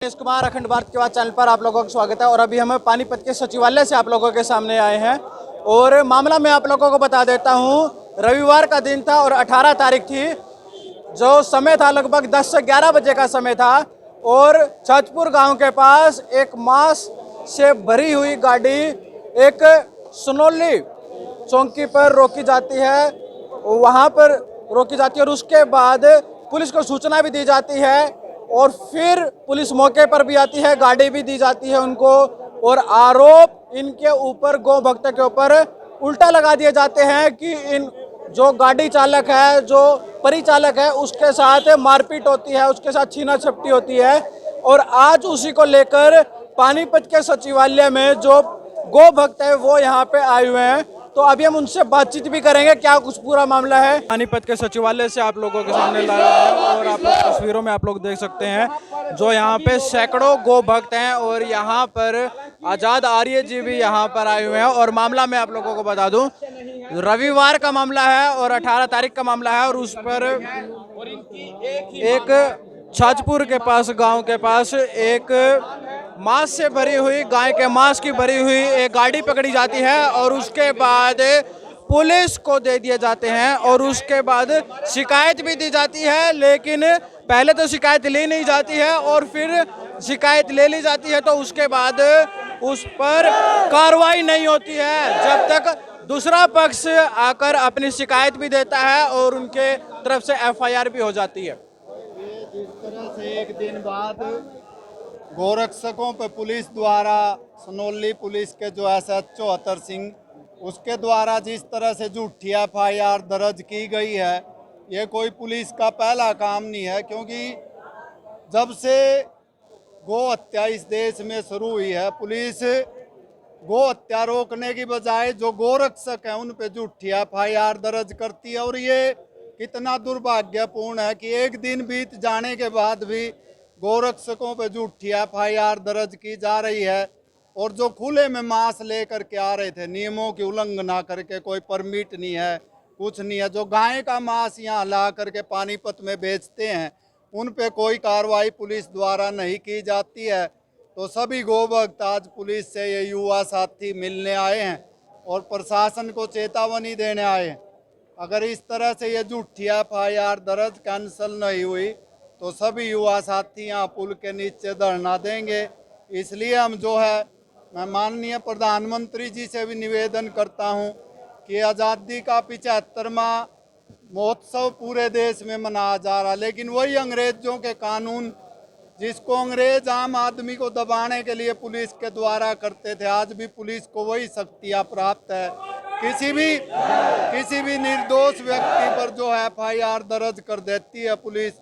रमेश कुमार अखंड भारत के बाद चैनल पर आप लोगों का स्वागत है। और अभी हम पानीपत के सचिवालय से आप लोगों के सामने आए हैं और मामला मैं आप लोगों को बता देता हूं। रविवार का दिन था और 18 तारीख थी। जो समय था लगभग 10 से 11 बजे का समय था और छतपुर गांव के पास एक मांस से भरी हुई गाड़ी एक सनोली चौकी पर रोकी जाती है, वहां पर रोकी जाती है और उसके बाद पुलिस को सूचना भी दी जाती है और फिर पुलिस मौके पर भी आती है, गाड़ी भी दी जाती है उनको। और आरोप इनके ऊपर गौ भक्त के ऊपर उल्टा लगा दिए जाते हैं कि इन जो गाड़ी चालक है, जो परिचालक है, उसके साथ मारपीट होती है, उसके साथ छीना झपटी होती है। और आज उसी को लेकर पानीपत के सचिवालय में जो गौ भक्त है वो यहाँ पे आए हुए हैं, तो अभी हम उनसे बातचीत भी करेंगे क्या कुछ पूरा मामला है। पानीपत के सचिवालय से आप लोगों के सामने लाया है और आप लोग तस्वीरों में आप लोग देख सकते हैं जो यहाँ पे सैकड़ों गौ भक्त हैं और यहाँ पर आजाद आर्य जी भी यहाँ पर आए हुए हैं। और मामला मैं आप लोगों को बता दूं, रविवार का मामला है और 18 तारीख का मामला है और उस पर एक छाजपुर के पास गांव के पास एक मांस से भरी हुई, गाय के मांस की भरी हुई एक गाड़ी पकड़ी जाती है और उसके बाद पुलिस को दे दिए जाते हैं और उसके बाद शिकायत भी दी जाती है। लेकिन पहले तो शिकायत ली नहीं जाती है और फिर शिकायत ले ली जाती है तो उसके बाद उस पर कार्रवाई नहीं होती है जब तक दूसरा पक्ष आकर अपनी शिकायत भी देता है और उनके तरफ से एफआईआर भी हो जाती है। जिस तरह से एक दिन बाद गोरक्षकों पर पुलिस द्वारा सनोली पुलिस के जो SHO अतर सिंह उसके द्वारा जिस तरह से झूठी FIR दर्ज की गई है, ये कोई पुलिस का पहला काम नहीं है। क्योंकि जब से गौ हत्या इस देश में शुरू हुई है, पुलिस गौ हत्या रोकने की बजाय जो गोरक्षक हैं उन पे झूठी FIR दर्ज करती है। और ये कितना दुर्भाग्यपूर्ण है कि एक दिन बीत जाने के बाद भी गोरक्षकों पे झूठी FIR दर्ज की जा रही है। और जो खुले में मांस लेकर के आ रहे थे, नियमों की उल्लंघना करके, कोई परमिट नहीं है, कुछ नहीं है, जो गाय का मांस यहाँ ला करके पानीपत में बेचते हैं, उन पे कोई कार्रवाई पुलिस द्वारा नहीं की जाती है। तो सभी गोभक्त आज पुलिस से ये युवा साथी मिलने आए हैं और प्रशासन को चेतावनी देने आए हैं। अगर इस तरह से ये झूठी FIR दर्ज कैंसिल नहीं हुई तो सभी युवा साथी यहाँ पुल के नीचे धरना देंगे। इसलिए हम जो है, मैं माननीय प्रधानमंत्री जी से भी निवेदन करता हूँ कि आज़ादी का 75वां महोत्सव पूरे देश में मनाया जा रहा है, लेकिन वही अंग्रेजों के कानून जिसको अंग्रेज आम आदमी को दबाने के लिए पुलिस के द्वारा करते थे, आज भी पुलिस को वही शक्तियाँ प्राप्त है। किसी भी निर्दोष व्यक्ति पर जो FIR दर्ज कर देती है पुलिस,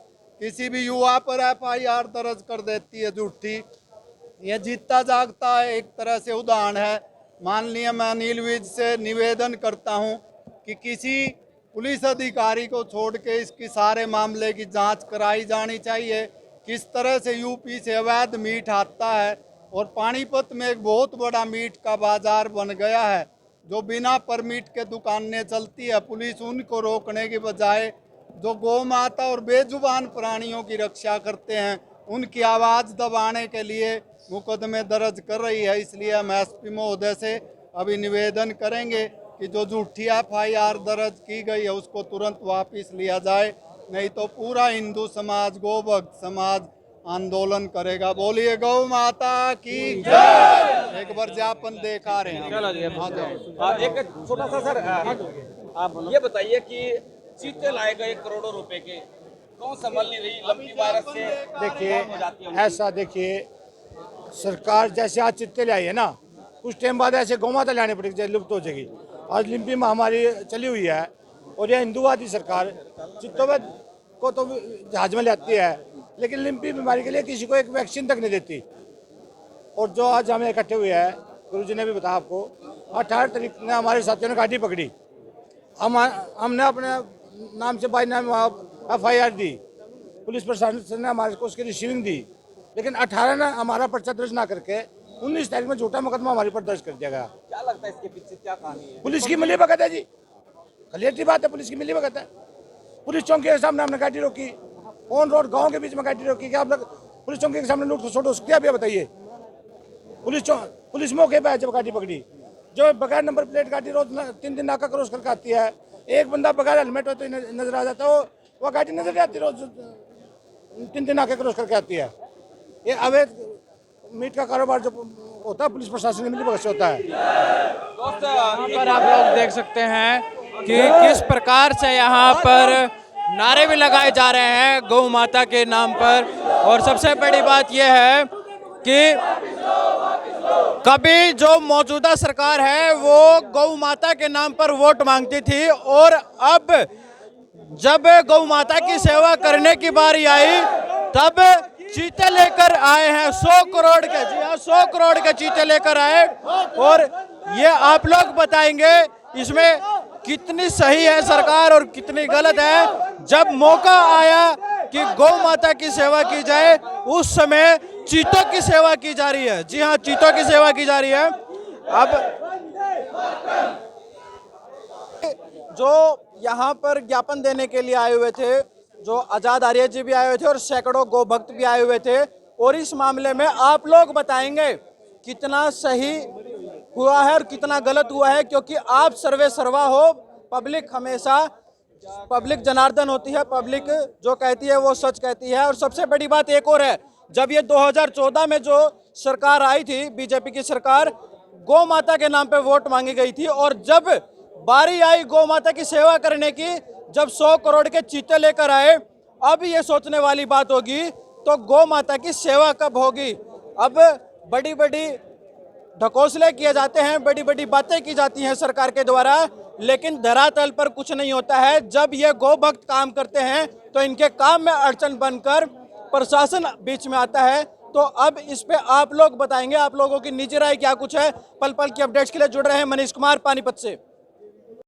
किसी भी युवा पर FIR दर्ज कर देती है झूठी। ये जीता जागता है एक तरह से उदाहरण है। माननीय मैं अनिल विज से निवेदन करता हूं कि किसी पुलिस अधिकारी को छोड़ के इसकी सारे मामले की जांच कराई जानी चाहिए। किस तरह से यूपी से अवैध मीट आता है और पानीपत में एक बहुत बड़ा मीट का बाजार बन गया है, जो बिना परमिट के दुकानें चलती है। पुलिस उनको रोकने के बजाय जो गौ माता और बेजुबान प्राणियों की रक्षा करते हैं उनकी आवाज़ दबाने के लिए मुकदमे दर्ज कर रही है। इसलिए हम SP महोदय से अभी निवेदन करेंगे कि जो झूठी FIR दर्ज की गई है उसको तुरंत वापस लिया जाए, नहीं तो पूरा हिंदू समाज, गौ भक्त समाज आंदोलन करेगा। बोलिए गौ माता की जय। एक बार ज्ञापन देखा रहे हैं। एक छोटा सा सर, आप ये बताइए कि चीते लाए गए करोड़ों रुपए के, कौन संभल नहीं रही लंबी वायरस से? देखिए ऐसा, देखिए सरकार जैसे आज चित्ते लाई है ना, कुछ टाइम बाद ऐसे गौ माता लाने पड़ेगी, लुप्त हो जाएगी। आज लिम्पी महामारी चली हुई है और यह हिंदूवादी सरकार चित्तों में को तो जहाज में लाती है, लेकिन लिम्पी बीमारी के लिए किसी को एक वैक्सीन तक नहीं देती। और जो आज हमें इकट्ठे हुए हैं, गुरुजी ने भी बताया आपको, 18 तारीख ने हमारे साथियों ने गाड़ी पकड़ी, हमने अपने नाम से बाई नाम FIR दी, पुलिस प्रशासन ने हमारे को उसकी रिसीविंग दी, लेकिन 18 ने हमारा पर्चा दर्ज ना करके 19 तारीख में झूठा मुकदमा हमारे पर दर्ज कर दिया गया। क्या लगता है इसके पीछे क्या कहानी है? पुलिस की मिलीभगत है जी, क्लियर बात है, पुलिस की मिलीभगत है। पुलिस चौकी के सामने हमने गाड़ी रोकी, ऑन रोड गांव के बीच में गाड़ी रोकी कि आप लोग पुलिस चौकी के सामने लूट खसोट हो सकती है? आप ये बताइए। पुलिस मौके पे है जब गाड़ी पकड़ी, जो बगैर नंबर प्लेट गाड़ी रोज 3 दिन नाका क्रॉस करके आती है, एक बंदा बगैर हेलमेट हो तो नजर आ जाता है, वो गाड़ी नजर नहीं आती, रोज 3 दिन नाके क्रॉस करके आती है। ये अवैध मीट का कारोबार जो होता है पुलिस प्रशासन की मिलीभगत से होता है। यहाँ पर आप लोग देख सकते हैं कि किस प्रकार से यहाँ पर नारे भी लगाए जा रहे हैं गौ माता के नाम पर। और सबसे बड़ी बात यह है कि कभी जो मौजूदा सरकार है वो गौ माता के नाम पर वोट मांगती थी, और अब जब गौ माता की सेवा करने की बारी आई तब चीते लेकर आए हैं 100 करोड़ के। जी हाँ, 100 करोड़ के चीते लेकर आए। और ये आप लोग बताएंगे इसमें कितनी सही है सरकार और कितनी गलत है। जब मौका आया कि गौ माता की सेवा की जाए उस समय चीतों की सेवा की जा रही है। जी हाँ, चीतों की सेवा की जा रही है। अब जो यहाँ पर ज्ञापन देने के लिए आए हुए थे, जो आजाद आर्य जी भी आए हुए थे और सैकड़ों गौ भक्त भी आए हुए थे, और इस मामले में आप लोग बताएंगे कितना सही हुआ है और कितना गलत हुआ है, क्योंकि आप सर्वे सर्वा हो। पब्लिक हमेशा पब्लिक जनार्दन होती है, पब्लिक जो कहती है वो सच कहती है। और सबसे बड़ी बात एक और है, जब ये 2014 में जो सरकार आई थी बीजेपी की सरकार, गौ माता के नाम पे वोट मांगी गई थी, और जब बारी आई गौ माता की सेवा करने की, जब 100 करोड़ के चीते लेकर आए, अब ये सोचने वाली बात होगी तो गौ माता की सेवा कब होगी। अब बड़ी बड़ी ढकोसले किए जाते हैं, बड़ी बड़ी बातें की जाती हैं सरकार के द्वारा, लेकिन धरातल पर कुछ नहीं होता है। जब ये गौ भक्त काम करते हैं तो इनके काम में अड़चन बनकर प्रशासन बीच में आता है। तो अब इस पे आप लोग बताएंगे, आप लोगों की निजी राय क्या कुछ है। पल पल की अपडेट्स के लिए जुड़ रहे हैं मनीष कुमार पानीपत से।